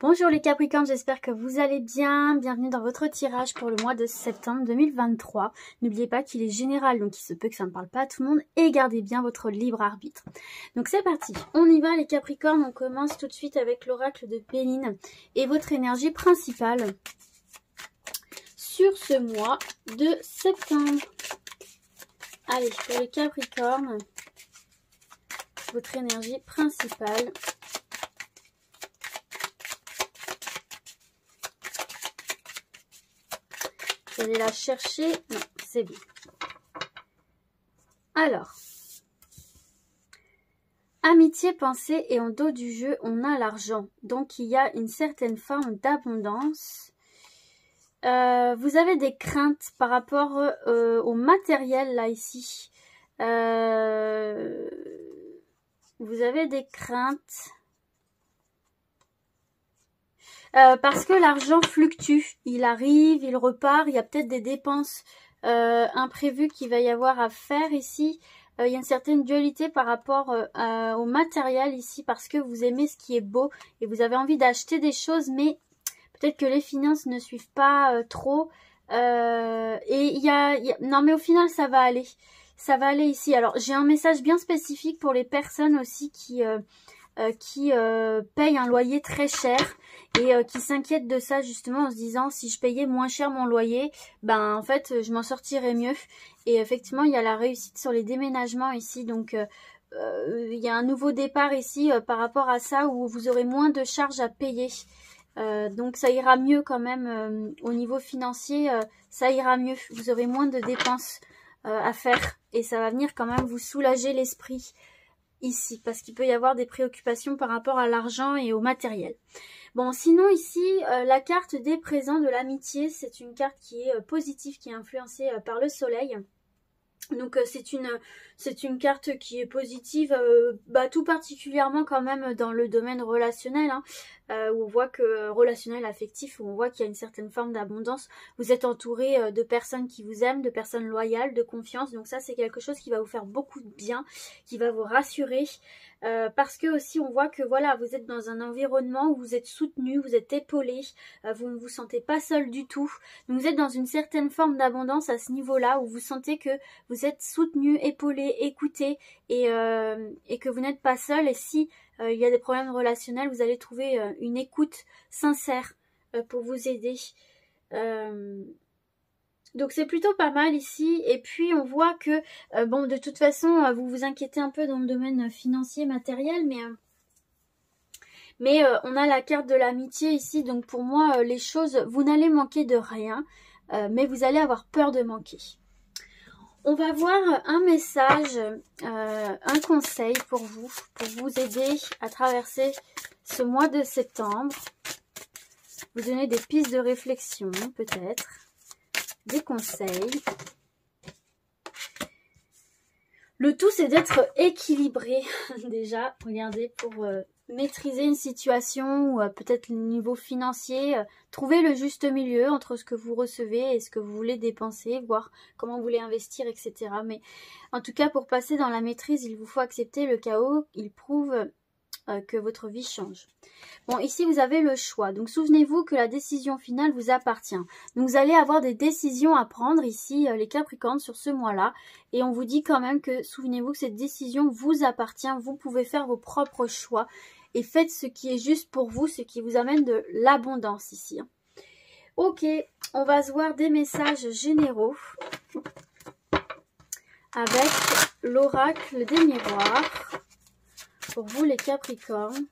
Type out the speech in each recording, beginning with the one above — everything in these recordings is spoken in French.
Bonjour les Capricornes, j'espère que vous allez bien. Bienvenue dans votre tirage pour le mois de septembre 2023. N'oubliez pas qu'il est général, donc il se peut que ça ne parle pas à tout le monde. Et gardez bien votre libre arbitre. Donc c'est parti, on y va les Capricornes. On commence tout de suite avec l'oracle de Béline et votre énergie principale sur ce mois de septembre. Allez, pour les Capricornes, votre énergie principale. Je vais la chercher. Non, c'est bon. Alors, amitié, pensée et en dos du jeu, on a l'argent. Donc, il y a une certaine forme d'abondance. Vous avez des craintes par rapport au matériel, là, ici. Vous avez des craintes. Parce que l'argent fluctue, il arrive, il repart, il y a peut-être des dépenses imprévues qu'il va y avoir à faire ici. Il y a une certaine dualité par rapport au matériel ici parce que vous aimez ce qui est beau et vous avez envie d'acheter des choses, mais peut-être que les finances ne suivent pas trop. Non, mais au final, ça va aller. Ça va aller ici. Alors, j'ai un message bien spécifique pour les personnes aussi qui payent un loyer très cher et qui s'inquiètent de ça justement en se disant si je payais moins cher mon loyer, ben en fait je m'en sortirais mieux. Et effectivement il y a la réussite sur les déménagements ici, donc il y a un nouveau départ ici par rapport à ça où vous aurez moins de charges à payer. Donc ça ira mieux quand même au niveau financier, ça ira mieux, vous aurez moins de dépenses à faire et ça va venir quand même vous soulager l'esprit ici, parce qu'il peut y avoir des préoccupations par rapport à l'argent et au matériel. Bon, sinon ici, la carte des présents de l'amitié, c'est une carte qui est positive, qui est influencée par le soleil. Donc c'est une carte qui est positive, tout particulièrement quand même dans le domaine relationnel, hein, où on voit que relationnel, affectif, où on voit qu'il y a une certaine forme d'abondance. Vous êtes entouré de personnes qui vous aiment, de personnes loyales, de confiance. Donc ça c'est quelque chose qui va vous faire beaucoup de bien, qui va vous rassurer. Parce que aussi on voit que voilà, vous êtes dans un environnement où vous êtes soutenu, vous êtes épaulé, vous ne vous sentez pas seul du tout. Donc vous êtes dans une certaine forme d'abondance à ce niveau-là, où vous sentez que vous êtes soutenu, épaulé, écouté et que vous n'êtes pas seul. Et si il y a des problèmes relationnels, vous allez trouver une écoute sincère pour vous aider. Donc c'est plutôt pas mal ici. Et puis on voit que bon, de toute façon vous vous inquiétez un peu dans le domaine financier, matériel, mais on a la carte de l'amitié ici. Donc pour moi les choses, vous n'allez manquer de rien, mais vous allez avoir peur de manquer. On va voir un message, un conseil pour vous aider à traverser ce mois de septembre. Vous donner des pistes de réflexion peut-être. Des conseils. Le tout c'est d'être équilibré déjà, regardez, pour maîtriser une situation ou peut-être le niveau financier, trouver le juste milieu entre ce que vous recevez et ce que vous voulez dépenser, voir comment vous voulez investir, etc. Mais en tout cas pour passer dans la maîtrise, il vous faut accepter le chaos, il prouve que votre vie change. Bon, ici vous avez le choix, donc souvenez-vous que la décision finale vous appartient. Donc vous allez avoir des décisions à prendre ici les Capricornes sur ce mois-là, et on vous dit quand même que souvenez-vous que cette décision vous appartient, vous pouvez faire vos propres choix et faites ce qui est juste pour vous, ce qui vous amène de l'abondance ici. Ok, on va se voir des messages généraux avec l'oracle des miroirs. Pour vous les Capricornes.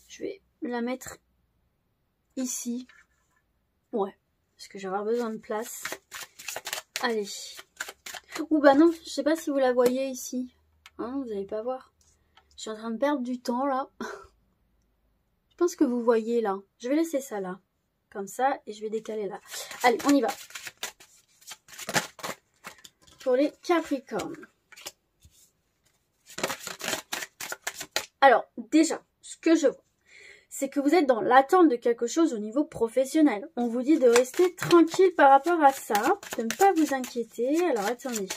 Je vais la mettre ici. Ouais, parce que je vais avoir besoin de place. Allez. Ou bah non, je sais pas si vous la voyez ici. Hein, vous n'allez pas voir. Je suis en train de perdre du temps là. Je pense que vous voyez là. Je vais laisser ça là. Comme ça, et je vais décaler là. Allez, on y va. Pour les Capricornes. Alors, déjà, ce que je vois, c'est que vous êtes dans l'attente de quelque chose au niveau professionnel. On vous dit de rester tranquille par rapport à ça, de ne pas vous inquiéter. Alors, attendez.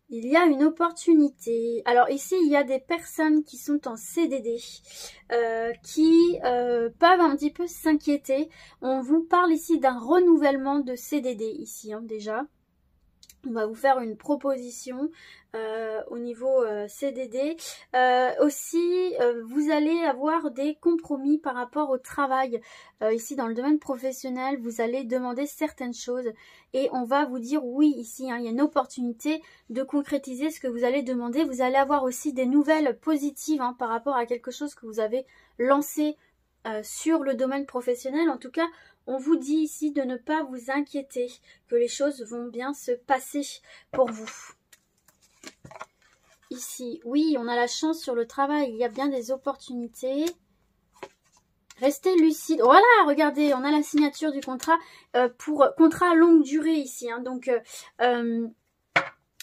Il y a une opportunité. Alors ici, il y a des personnes qui sont en CDD, qui peuvent un petit peu s'inquiéter. On vous parle ici d'un renouvellement de CDD ici, hein, déjà. On va vous faire une proposition au niveau CDD. Aussi, vous allez avoir des compromis par rapport au travail. Ici, dans le domaine professionnel, vous allez demander certaines choses et on va vous dire oui ici. Hein, il y a une opportunité de concrétiser ce que vous allez demander. Vous allez avoir aussi des nouvelles positives hein, par rapport à quelque chose que vous avez lancé sur le domaine professionnel. En tout cas, on vous dit ici de ne pas vous inquiéter, que les choses vont bien se passer pour vous. Ici, oui, on a la chance sur le travail, il y a bien des opportunités. Restez lucide. Voilà, regardez, on a la signature du contrat pour contrat longue durée ici. Hein, donc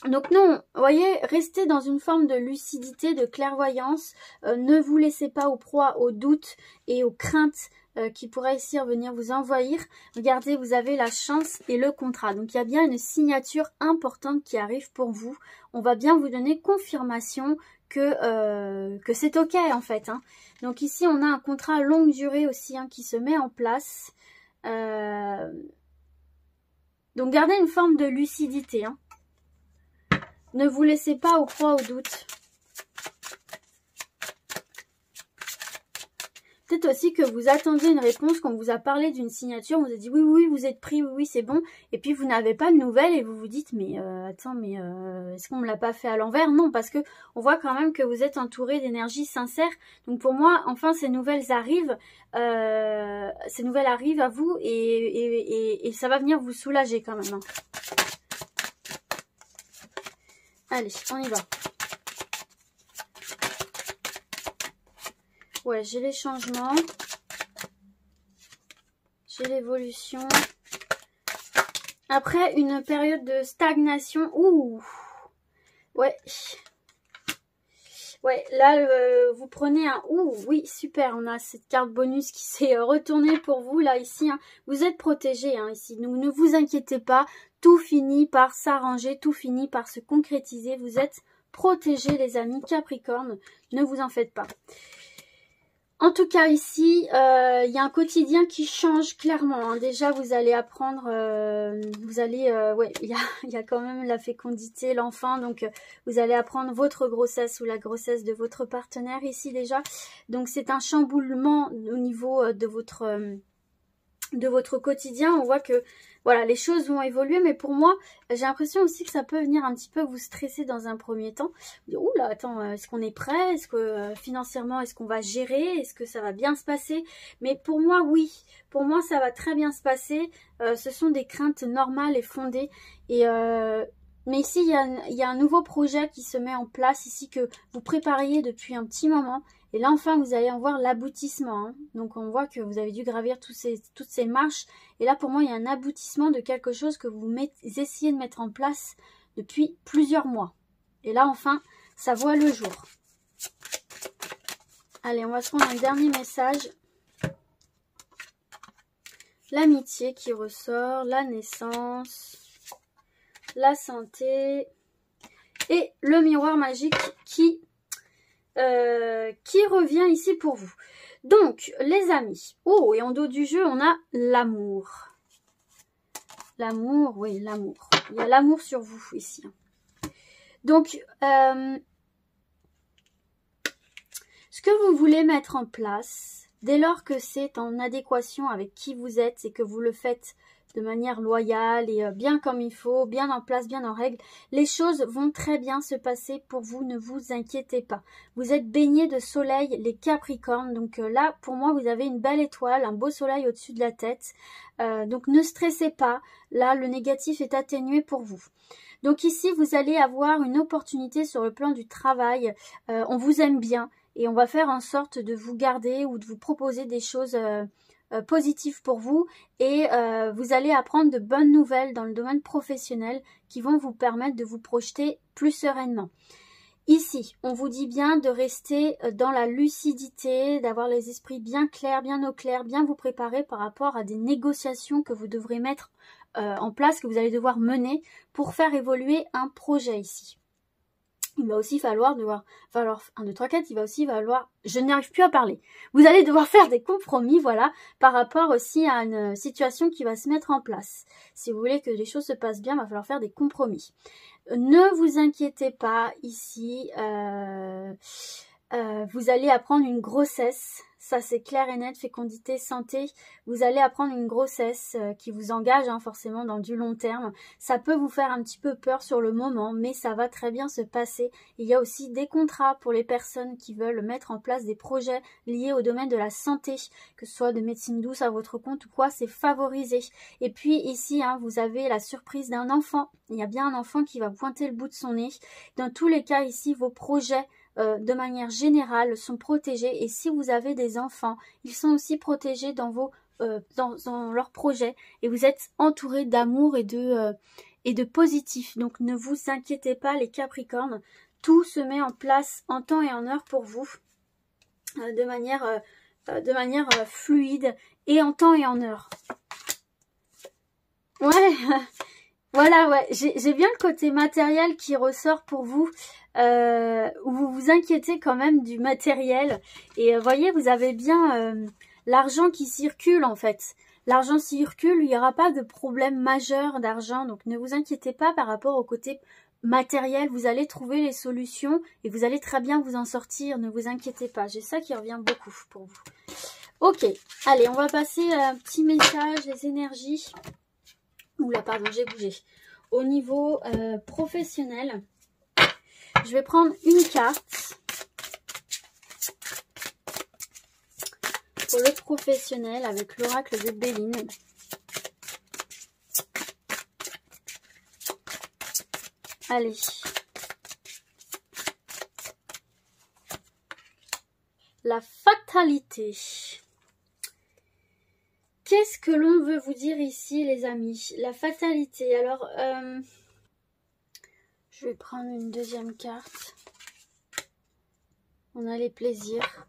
non, vous voyez, restez dans une forme de lucidité, de clairvoyance. Ne vous laissez pas aux proies, aux doutes et aux craintes qui pourraient ici venir vous envahir. Regardez, vous avez la chance et le contrat. Donc, il y a bien une signature importante qui arrive pour vous. On va bien vous donner confirmation que c'est OK, en fait. Hein. Donc, ici, on a un contrat longue durée aussi hein, qui se met en place. Donc, gardez une forme de lucidité. Hein. Ne vous laissez pas aux proies, aux doutes. Peut-être aussi que vous attendiez une réponse quand on vous a parlé d'une signature. On vous a dit oui, oui, vous êtes pris, oui, oui, c'est bon. Et puis vous n'avez pas de nouvelles et vous vous dites mais attends, mais est-ce qu'on ne me l'a pas fait à l'envers? Non, parce que on voit quand même que vous êtes entouré d'énergie sincère. Donc pour moi, enfin, ces nouvelles arrivent. Ces nouvelles arrivent à vous et ça va venir vous soulager quand même. Hein. Allez, on y va. Ouais, j'ai les changements. J'ai l'évolution. Après une période de stagnation. Ouh. Ouais. Ouais, là, vous prenez un... Ouh, oui, super. On a cette carte bonus qui s'est retournée pour vous, là, ici. Hein. Vous êtes protégés, hein, ici. Donc, ne vous inquiétez pas. Tout finit par s'arranger. Tout finit par se concrétiser. Vous êtes protégés, les amis Capricorne. Ne vous en faites pas. En tout cas, ici, il y a un quotidien qui change clairement. Hein. Déjà, vous allez apprendre, ouais, il y a quand même la fécondité, l'enfant. Donc, vous allez apprendre votre grossesse ou la grossesse de votre partenaire ici déjà. Donc, c'est un chamboulement au niveau de votre quotidien. On voit que voilà, les choses vont évoluer, mais pour moi, j'ai l'impression aussi que ça peut venir un petit peu vous stresser dans un premier temps. Ouh là, attends, est-ce qu'on est prêt? Est-ce que financièrement, est-ce qu'on va gérer? Est-ce que ça va bien se passer? Mais pour moi, oui. Pour moi, ça va très bien se passer. Ce sont des craintes normales et fondées. Mais ici, il y a un nouveau projet qui se met en place ici que vous prépariez depuis un petit moment. Et là, enfin, vous allez en voir l'aboutissement. Hein. Donc, on voit que vous avez dû gravir toutes ces marches. Et là, pour moi, il y a un aboutissement de quelque chose que vous essayez de mettre en place depuis plusieurs mois. Et là, enfin, ça voit le jour. Allez, on va se prendre un dernier message. L'amitié qui ressort, la naissance, la santé et le miroir magique qui revient ici pour vous. Donc, les amis. Oh, et en dos du jeu, on a l'amour. L'amour, oui, l'amour. Il y a l'amour sur vous ici. Donc, ce que vous voulez mettre en place, dès lors que c'est en adéquation avec qui vous êtes et que vous le faites de manière loyale et bien comme il faut, bien en place, bien en règle, les choses vont très bien se passer pour vous, ne vous inquiétez pas. Vous êtes baignés de soleil, les Capricornes, donc là, pour moi, vous avez une belle étoile, un beau soleil au-dessus de la tête, donc ne stressez pas, là, le négatif est atténué pour vous. Donc ici, vous allez avoir une opportunité sur le plan du travail, on vous aime bien et on va faire en sorte de vous garder ou de vous proposer des choses positif pour vous et vous allez apprendre de bonnes nouvelles dans le domaine professionnel qui vont vous permettre de vous projeter plus sereinement. Ici, on vous dit bien de rester dans la lucidité, d'avoir les esprits bien clairs, bien au clair, bien vous préparer par rapport à des négociations que vous devrez mettre en place, que vous allez devoir mener pour faire évoluer un projet ici. il va aussi falloir 1, 2, 3, 4, il va aussi falloir, je n'arrive plus à parler. Vous allez devoir faire des compromis, voilà, par rapport aussi à une situation qui va se mettre en place. Si vous voulez que les choses se passent bien, il va falloir faire des compromis. Ne vous inquiétez pas, ici, vous allez apprendre une grossesse, ça c'est clair et net, fécondité, santé, vous allez apprendre une grossesse qui vous engage forcément dans du long terme. Ça peut vous faire un petit peu peur sur le moment, mais ça va très bien se passer. Il y a aussi des contrats pour les personnes qui veulent mettre en place des projets liés au domaine de la santé, que ce soit de médecine douce à votre compte ou quoi, c'est favorisé. Et puis ici, vous avez la surprise d'un enfant. Il y a bien un enfant qui va pointer le bout de son nez. Dans tous les cas, ici, vos projets de manière générale sont protégés, et si vous avez des enfants, ils sont aussi protégés dans dans leurs projets, et vous êtes entouré d'amour et de positif. Donc ne vous inquiétez pas les Capricornes, tout se met en place en temps et en heure pour vous de manière fluide et en temps et en heure. Ouais. Voilà, ouais, j'ai bien le côté matériel qui ressort pour vous, où vous vous inquiétez quand même du matériel. Et voyez, vous avez bien l'argent qui circule en fait. L'argent circule, il n'y aura pas de problème majeur d'argent, donc ne vous inquiétez pas par rapport au côté matériel. Vous allez trouver les solutions et vous allez très bien vous en sortir, ne vous inquiétez pas. J'ai ça qui revient beaucoup pour vous. Ok, allez, on va passer à un petit message, les énergies. Oula, pardon, j'ai bougé. Au niveau professionnel, je vais prendre une carte pour le professionnel avec l'oracle de Béline. Allez. La fatalité. Qu'est-ce que l'on veut vous dire ici, les amis? La fatalité. Alors, je vais prendre une deuxième carte. On a les plaisirs.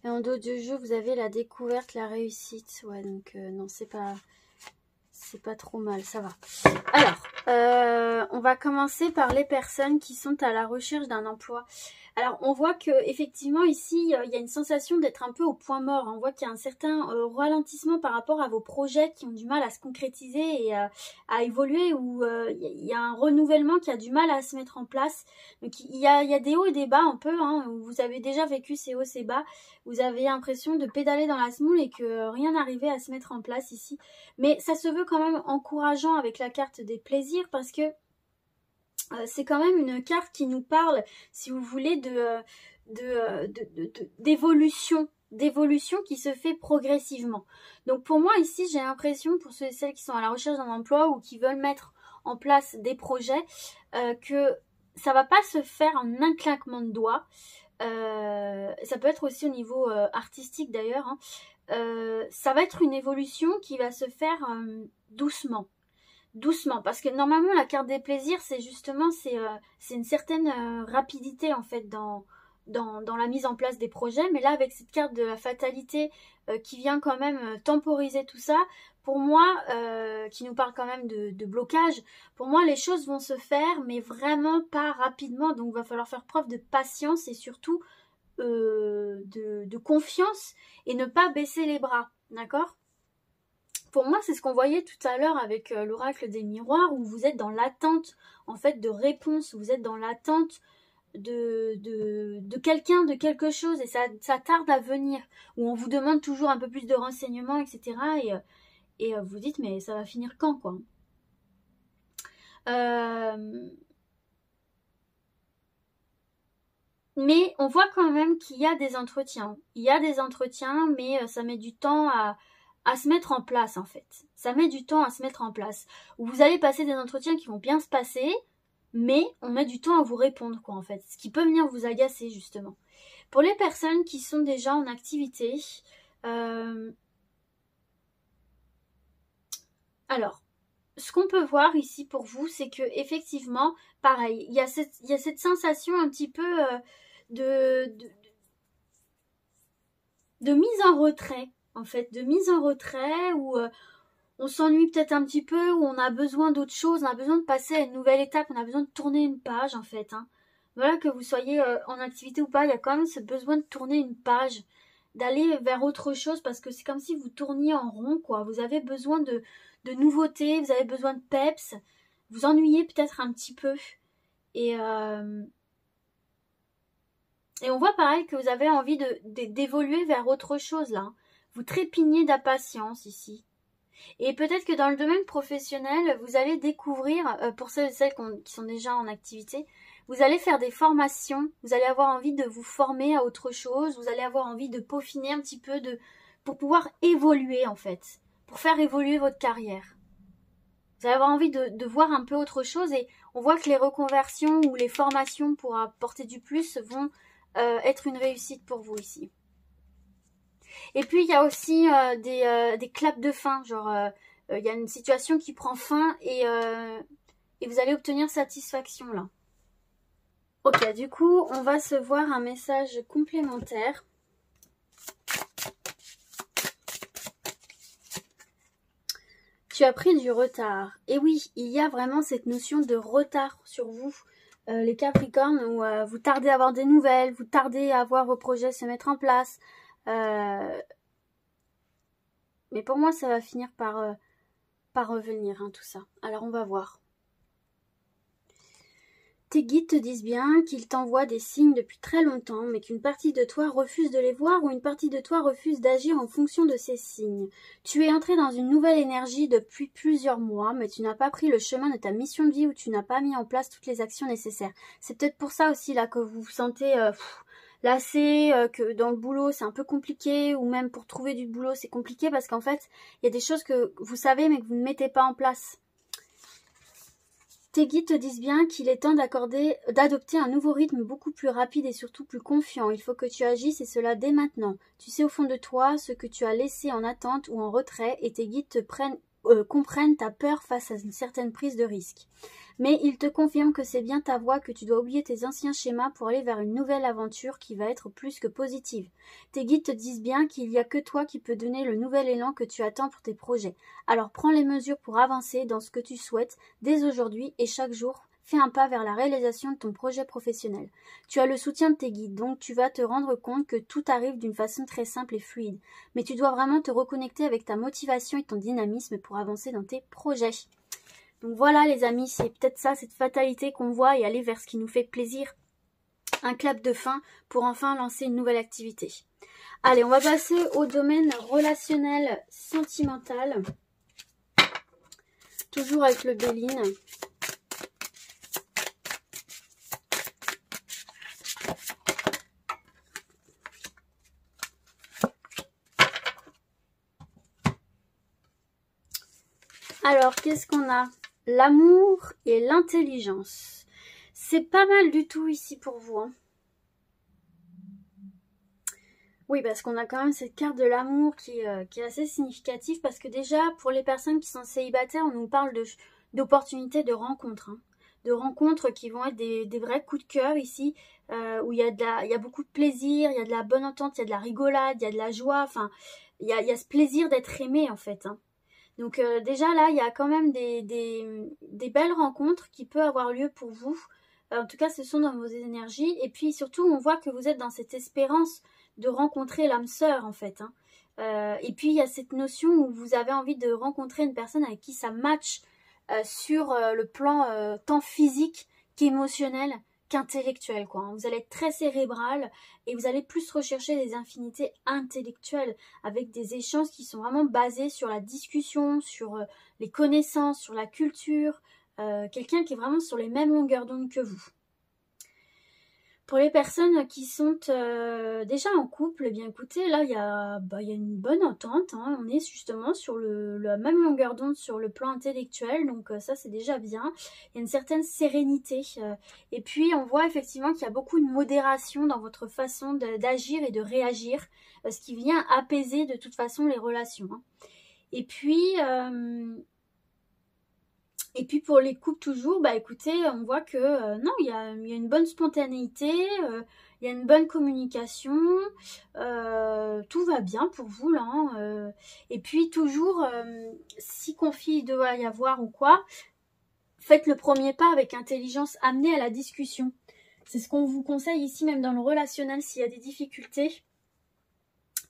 Et en dos du jeu, vous avez la découverte, la réussite. Ouais, donc non, c'est pas trop mal, ça va. Alors, on va commencer par les personnes qui sont à la recherche d'un emploi. Alors, on voit que effectivement ici, il y a une sensation d'être un peu au point mort. On voit qu'il y a un certain ralentissement par rapport à vos projets qui ont du mal à se concrétiser et à évoluer, ou il y a un renouvellement qui a du mal à se mettre en place. Donc, il y a des hauts et des bas un peu. Vous avez déjà vécu ces hauts, ces bas. Vous avez l'impression de pédaler dans la semoule et que rien n'arrivait à se mettre en place ici. Mais ça se veut quand même encourageant avec la carte des plaisirs, parce que c'est quand même une carte qui nous parle, si vous voulez, d'évolution qui se fait progressivement. Donc pour moi ici, j'ai l'impression, pour ceux et celles qui sont à la recherche d'un emploi ou qui veulent mettre en place des projets, que ça va pas se faire en un claquement de doigts. Ça peut être aussi au niveau artistique d'ailleurs. Ça va être une évolution qui va se faire doucement, parce que normalement la carte des plaisirs, c'est justement c'est une certaine rapidité en fait dans la mise en place des projets. Mais là, avec cette carte de la fatalité qui vient quand même temporiser tout ça, pour moi, qui nous parle quand même de blocage, pour moi les choses vont se faire, mais vraiment pas rapidement. Donc il va falloir faire preuve de patience et surtout de confiance et ne pas baisser les bras, d'accord? Pour moi, c'est ce qu'on voyait tout à l'heure avec l'oracle des miroirs, où vous êtes dans l'attente en fait de réponse, vous êtes dans l'attente de quelqu'un, de quelque chose, et ça tarde à venir, où on vous demande toujours un peu plus de renseignements, etc. Et vous dites, mais ça va finir quand, quoi? Mais on voit quand même qu'il y a des entretiens. Il y a des entretiens, mais ça met du temps à se mettre en place en fait. Ça met du temps à se mettre en place. Vous allez passer des entretiens qui vont bien se passer, mais on met du temps à vous répondre, quoi, en fait. Ce qui peut venir vous agacer, justement. Pour les personnes qui sont déjà en activité, alors, ce qu'on peut voir ici pour vous, c'est que effectivement, pareil, il y a cette sensation un petit peu de mise en retrait, en fait, de mise en retrait, où on s'ennuie peut-être un petit peu, où on a besoin d'autre chose, on a besoin de passer à une nouvelle étape, on a besoin de tourner une page, en fait. voilà, que vous soyez en activité ou pas, il y a quand même ce besoin de tourner une page, d'aller vers autre chose, parce que c'est comme si vous tourniez en rond, quoi. Vous avez besoin de nouveautés, vous avez besoin de peps, vous ennuyez peut-être un petit peu. Et on voit pareil que vous avez envie d'évoluer vers autre chose là. Vous trépignez d'impatience ici. Et peut-être que dans le domaine professionnel, vous allez découvrir, pour celles et celles qui sont déjà en activité, vous allez faire des formations, vous allez avoir envie de vous former à autre chose, vous allez avoir envie de peaufiner un petit peu pour pouvoir évoluer en fait, pour faire évoluer votre carrière. Vous allez avoir envie de voir un peu autre chose et on voit que les reconversions ou les formations pour apporter du plus vont être une réussite pour vous ici. Et puis il y a aussi des claps de fin, genre il y a une situation qui prend fin et vous allez obtenir satisfaction là. Ok, du coup on va se voir un message complémentaire. Tu as pris du retard. Et oui, il y a vraiment cette notion de retard sur vous, les Capricornes, où vous tardez à avoir des nouvelles, vous tardez à voir vos projets se mettre en place. Mais pour moi, ça va finir par revenir, hein, tout ça. Alors, on va voir. Tes guides te disent bien qu'ils t'envoient des signes depuis très longtemps, mais qu'une partie de toi refuse de les voir ou une partie de toi refuse d'agir en fonction de ces signes. Tu es entré dans une nouvelle énergie depuis plusieurs mois, mais tu n'as pas pris le chemin de ta mission de vie ou tu n'as pas mis en place toutes les actions nécessaires. C'est peut-être pour ça aussi là que vous vous sentez lassé, que dans le boulot c'est un peu compliqué, ou même pour trouver du boulot c'est compliqué parce qu'en fait il y a des choses que vous savez mais que vous ne mettez pas en place. Tes guides te disent bien qu'il est temps d'adopter un nouveau rythme beaucoup plus rapide et surtout plus confiant. Il faut que tu agisses et cela dès maintenant. Tu sais au fond de toi ce que tu as laissé en attente ou en retrait et tes guides comprennent ta peur face à une certaine prise de risque. Mais ils te confirment que c'est bien ta voie, que tu dois oublier tes anciens schémas pour aller vers une nouvelle aventure qui va être plus que positive. Tes guides te disent bien qu'il n'y a que toi qui peux donner le nouvel élan que tu attends pour tes projets. Alors prends les mesures pour avancer dans ce que tu souhaites dès aujourd'hui et chaque jour. Fais un pas vers la réalisation de ton projet professionnel. Tu as le soutien de tes guides, donc tu vas te rendre compte que tout arrive d'une façon très simple et fluide. Mais tu dois vraiment te reconnecter avec ta motivation et ton dynamisme pour avancer dans tes projets. Donc voilà les amis, c'est peut-être ça, cette fatalité qu'on voit et aller vers ce qui nous fait plaisir. Un clap de fin pour enfin lancer une nouvelle activité. Allez, on va passer au domaine relationnel sentimental. Toujours avec le Béline. Alors, qu'est-ce qu'on a? L'amour et l'intelligence. C'est pas mal du tout ici pour vous. Hein. Oui, parce qu'on a quand même cette carte de l'amour qui est assez significative. Parce que déjà, pour les personnes qui sont célibataires, on nous parle d'opportunités de rencontres. Hein. De rencontres qui vont être des vrais coups de cœur ici. Où il y a beaucoup de plaisir, il y a de la bonne entente, il y a de la rigolade, il y a de la joie. Enfin, il y a ce plaisir d'être aimé en fait. Hein. Donc déjà là, il y a quand même des belles rencontres qui peuvent avoir lieu pour vous. En tout cas, ce sont dans vos énergies. Et puis surtout, on voit que vous êtes dans cette espérance de rencontrer l'âme sœur en fait. Hein. Et puis il y a cette notion où vous avez envie de rencontrer une personne avec qui ça match sur le plan tant physique qu'émotionnel qu'intellectuel, quoi. Hein. Vous allez être très cérébral et vous allez plus rechercher des infinités intellectuelles avec des échanges qui sont vraiment basés sur la discussion, sur les connaissances, sur la culture, quelqu'un qui est vraiment sur les mêmes longueurs d'onde que vous. Pour les personnes qui sont déjà en couple, eh bien écoutez, là il y a une bonne entente, hein. On est justement sur la même longueur d'onde sur le plan intellectuel, donc ça c'est déjà bien. Il y a une certaine sérénité, et puis on voit effectivement qu'il y a beaucoup de modération dans votre façon d'agir et de réagir, ce qui vient apaiser de toute façon les relations. Hein. Et puis pour les couples toujours, bah écoutez, on voit que non, il y a une bonne spontanéité, il y a une bonne communication, tout va bien pour vous là. Hein, et puis toujours, si conflit doit y avoir ou quoi, faites le premier pas avec intelligence, amenez à la discussion. C'est ce qu'on vous conseille ici, même dans le relationnel, s'il y a des difficultés.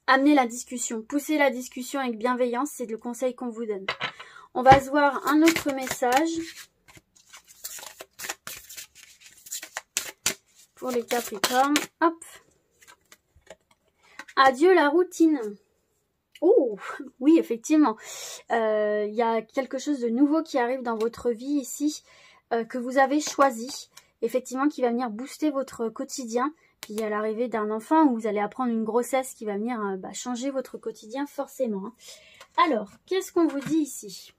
Amenez la discussion, poussez la discussion avec bienveillance, c'est le conseil qu'on vous donne. On va se voir un autre message pour les Capricornes. Hop. Adieu la routine. Oh, oui, effectivement. Il y a quelque chose de nouveau qui arrive dans votre vie ici, que vous avez choisi. Effectivement, qui va venir booster votre quotidien. Puis il y a l'arrivée d'un enfant où vous allez apprendre une grossesse qui va venir changer votre quotidien forcément. Alors, qu'est-ce qu'on vous dit ici?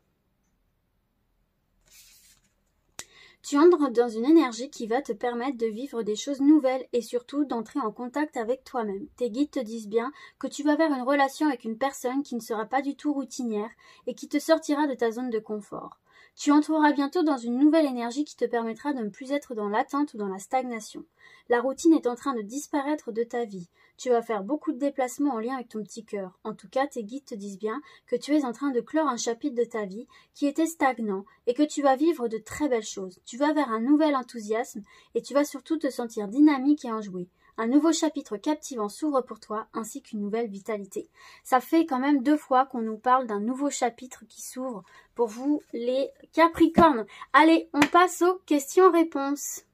Tu entres dans une énergie qui va te permettre de vivre des choses nouvelles et surtout d'entrer en contact avec toi-même. Tes guides te disent bien que tu vas vers une relation avec une personne qui ne sera pas du tout routinière et qui te sortira de ta zone de confort. Tu entreras bientôt dans une nouvelle énergie qui te permettra de ne plus être dans l'attente ou dans la stagnation. La routine est en train de disparaître de ta vie. Tu vas faire beaucoup de déplacements en lien avec ton petit cœur. En tout cas, tes guides te disent bien que tu es en train de clore un chapitre de ta vie qui était stagnant et que tu vas vivre de très belles choses. Tu vas vers un nouvel enthousiasme et tu vas surtout te sentir dynamique et enjoué. Un nouveau chapitre captivant s'ouvre pour toi, ainsi qu'une nouvelle vitalité. Ça fait quand même 2 fois qu'on nous parle d'un nouveau chapitre qui s'ouvre pour vous, les Capricornes. Allez, on passe aux questions-réponses.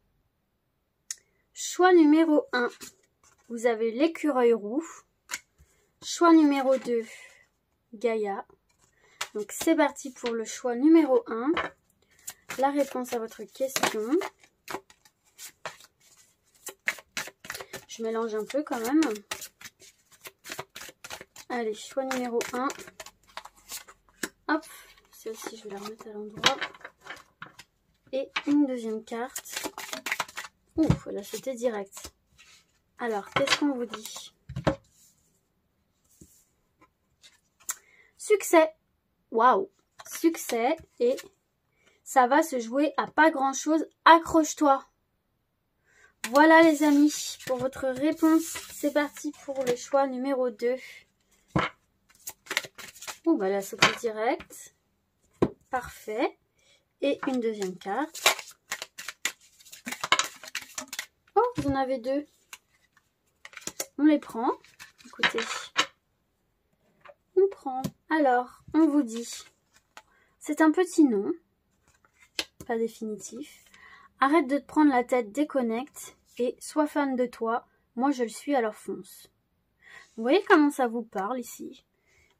Choix numéro 1. Vous avez l'écureuil roux. Choix numéro 2, Gaïa. Donc c'est parti pour le choix numéro 1. La réponse à votre question. Je mélange un peu quand même. Allez, choix numéro 1. Hop, celle-ci, je vais la remettre à l'endroit. Et une deuxième carte. Ouh, faut la sauter direct. Alors, qu'est-ce qu'on vous dit? Succès. Waouh, succès. Et ça va se jouer à pas grand-chose. Accroche-toi. Voilà les amis, pour votre réponse, c'est parti pour le choix numéro 2. On va la sauter direct. Parfait. Et une deuxième carte. Oh, vous en avez 2. On les prend. Écoutez. On prend. Alors, on vous dit. C'est un petit nom. Pas définitif. Arrête de te prendre la tête, déconnecte et sois fan de toi. Moi, je le suis, alors fonce. Vous voyez comment ça vous parle ici?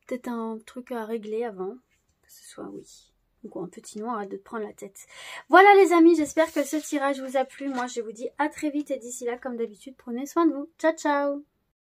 Peut-être un truc à régler avant. Que ce soit oui. Donc un petit nom, arrête de te prendre la tête. Voilà les amis, j'espère que ce tirage vous a plu. Moi, je vous dis à très vite et d'ici là, comme d'habitude, prenez soin de vous. Ciao, ciao!